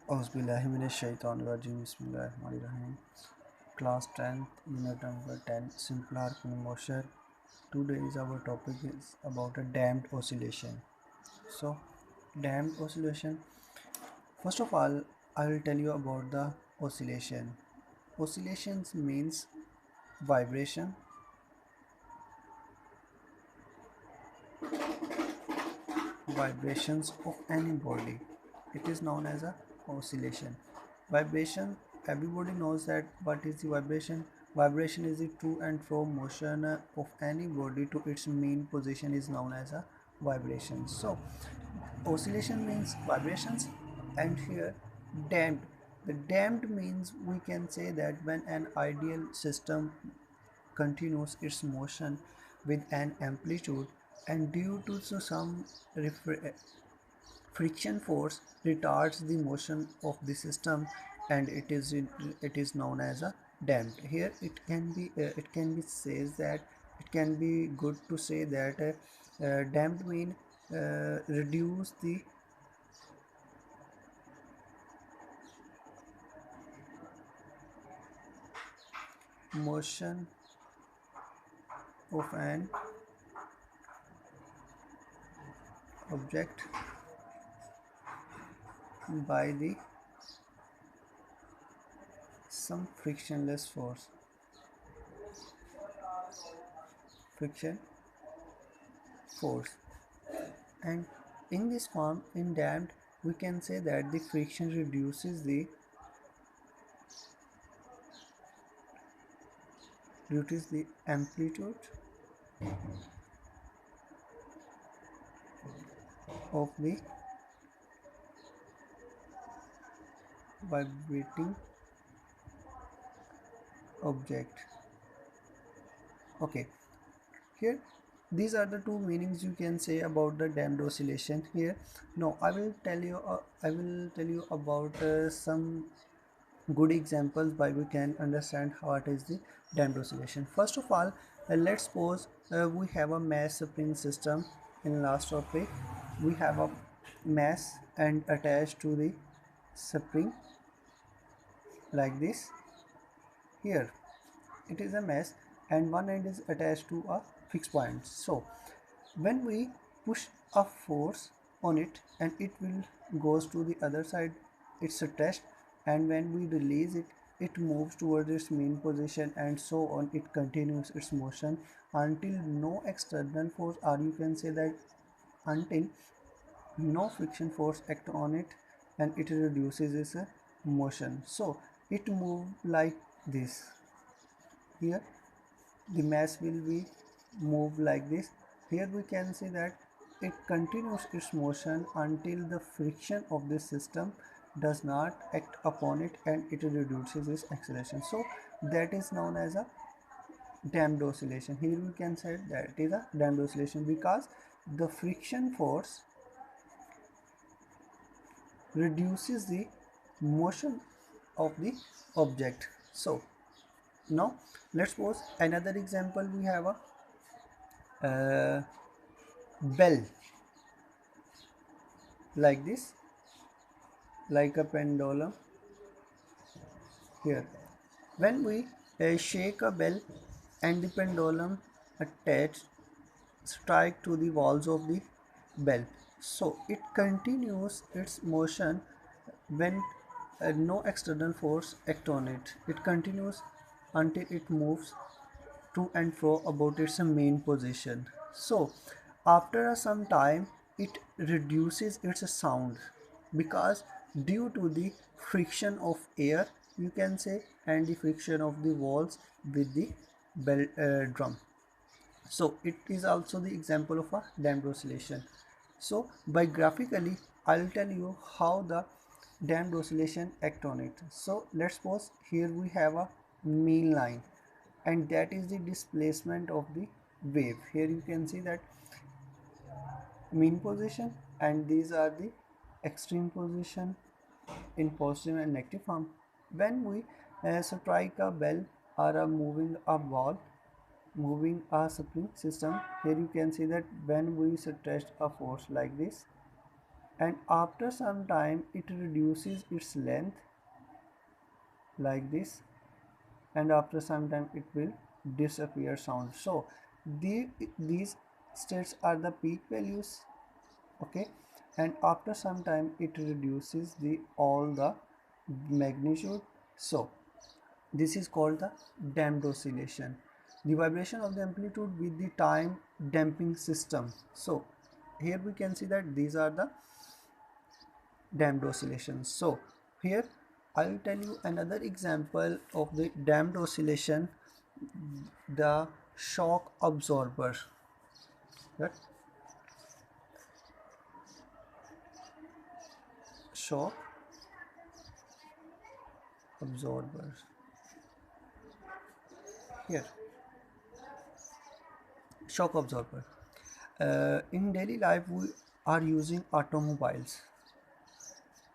Auzubillahiminash-shaytanir-rajim. Bismillahirrahmanirrahim. Class 10th, unit number 10, simple harmonic motion. Today's our topic is about a damped oscillation. So, damped oscillation. First of all, I will tell you about the oscillation. Oscillations means vibration, vibrations of any body. It is known as a oscillation. Vibration, everybody knows that what is the vibration. Vibration is the to and fro motion of any body to its mean position is known as a vibration. So oscillation means vibrations, and here damped. The damped means we can say that when an ideal system continues its motion with an amplitude, and due to some friction force retards the motion of the system, and it is known as a damped. Here it can be says that it can be good to say that damped mean reduce the motion of an object by the some frictionless friction force. And in this form, in damped, we can say that the friction reduces the amplitude of the vibrating object. Okay, here these are the two meanings you can say about the damped oscillation. Here, no, I will tell you about some good examples by we can understand what is the damped oscillation. First of all, let's suppose we have a mass spring system. In last topic, we have a mass and attached to the spring like this. Here it is a mass and one end is attached to a fixed point. So when we push a force on it, and it will goes to the other side, it's attached, and when we release it, it moves towards its mean position, and so on. It continues its motion until no external force, or you can say that until no friction force act on it, and it reduces its motion. So it move like this. Here the mass will be moved like this. Here we can see that it continues its motion until the friction of the system does not act upon it, and it reduces its acceleration. So that is known as a damped oscillation. Here we can say that it is a damped oscillation because the friction force reduces the motion of the object. So now let's suppose another example. We have a bell like this, like a pendulum. Here when we shake a bell, and the pendulum attached strike to the walls of the bell, so it continues its motion when no external force act on it. It continues until it moves to and fro about its main position. So after some time it reduces its sound because due to the friction of air, you can say, and the friction of the walls with the bell drum. So it is also the example of a damped oscillation. So by graphically I'll tell you how the damped oscillation act on it. So let's suppose here we have a mean line, and that is the displacement of the wave. Here you can see that mean position, and these are the extreme position in positive and negative form. When we strike a bell or a moving a ball, moving a spring system, here you can see that when we stress a force like this, and after some time it reduces its length like this, and after some time it will disappear sound. So these states are the peak values, okay, and after some time it reduces the all the magnitude. So this is called the damped oscillation, the vibration of the amplitude with the time damping system. So here we can see that these are the damped oscillations. So here I will tell you another example of the damped oscillation, the shock absorber. That shock absorber. Here, shock absorber. In daily life, we are using automobiles.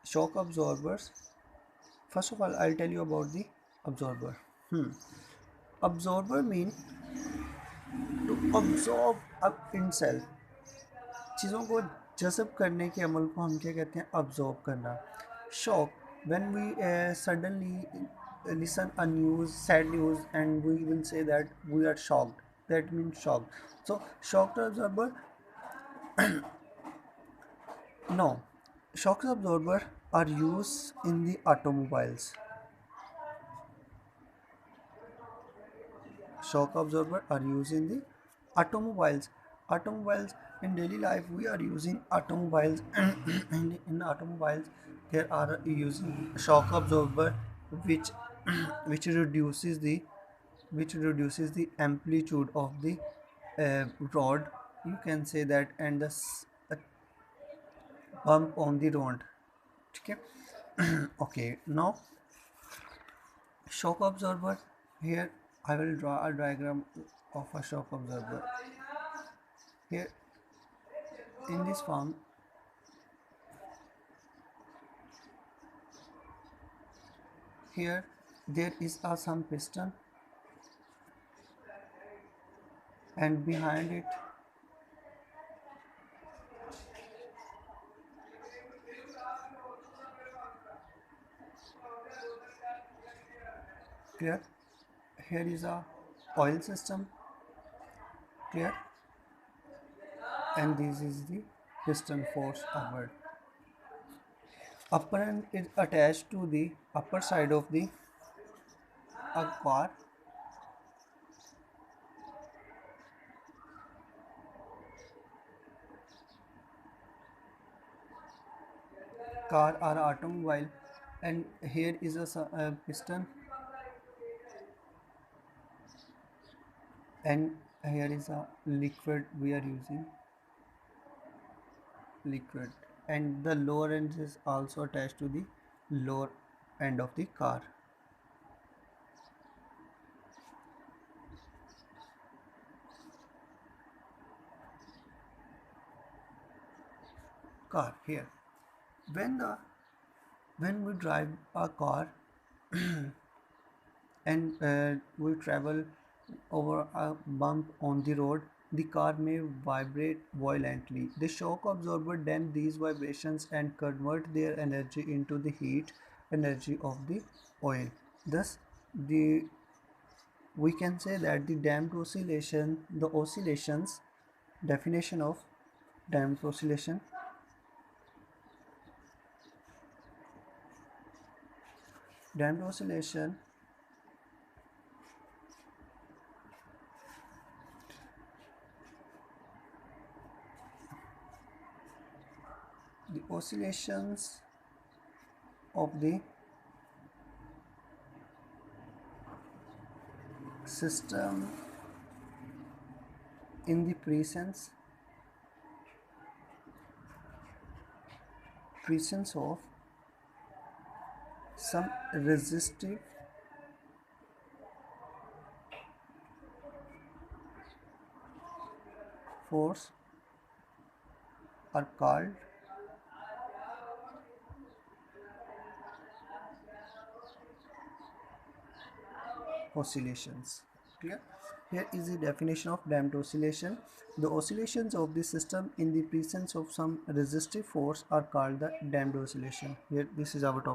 Shock absorbers. First of all, I'll tell you about the absorber. Absorber mean to absorb up himself. चीज़ों को जज़ब करने के अमल को हम क्या कहते हैं, absorb करना. Shock, when we suddenly listen a news, sad news, and we will say that we are shocked. That means shocked. So shock absorber, no, shock absorber are used in the automobiles. Shock absorber are used in the automobiles. In daily life we are using automobiles and in automobiles there are using shock absorber which which reduces the amplitude of the rod, you can say that, and the bump on the rod. Okay. Okay, now shock absorber. Here I will draw a diagram of a shock absorber. Here in this form, here there is a some piston, and behind it clear, here is a oil system, clear, and this is the piston force upward. Upper end is attached to the upper side of the a car. Car or automobile, and here is a piston, and here is a liquid we are using, liquid, and the lower end is also attached to the lower end of the car here. When the when we drive a car and we travel over a bump on the road, the car may vibrate violently. The shock absorber damp these vibrations and convert their energy into the heat energy of the oil. Thus, the we can say that the damped oscillation, the oscillations, definition of damped oscillation. Damped oscillation, the oscillations of the system in the presence of some resistive force are called oscillations. Clear? Here is the definition of damped oscillation. The oscillations of the system in the presence of some resistive force are called the damped oscillation. Here, this is our topic.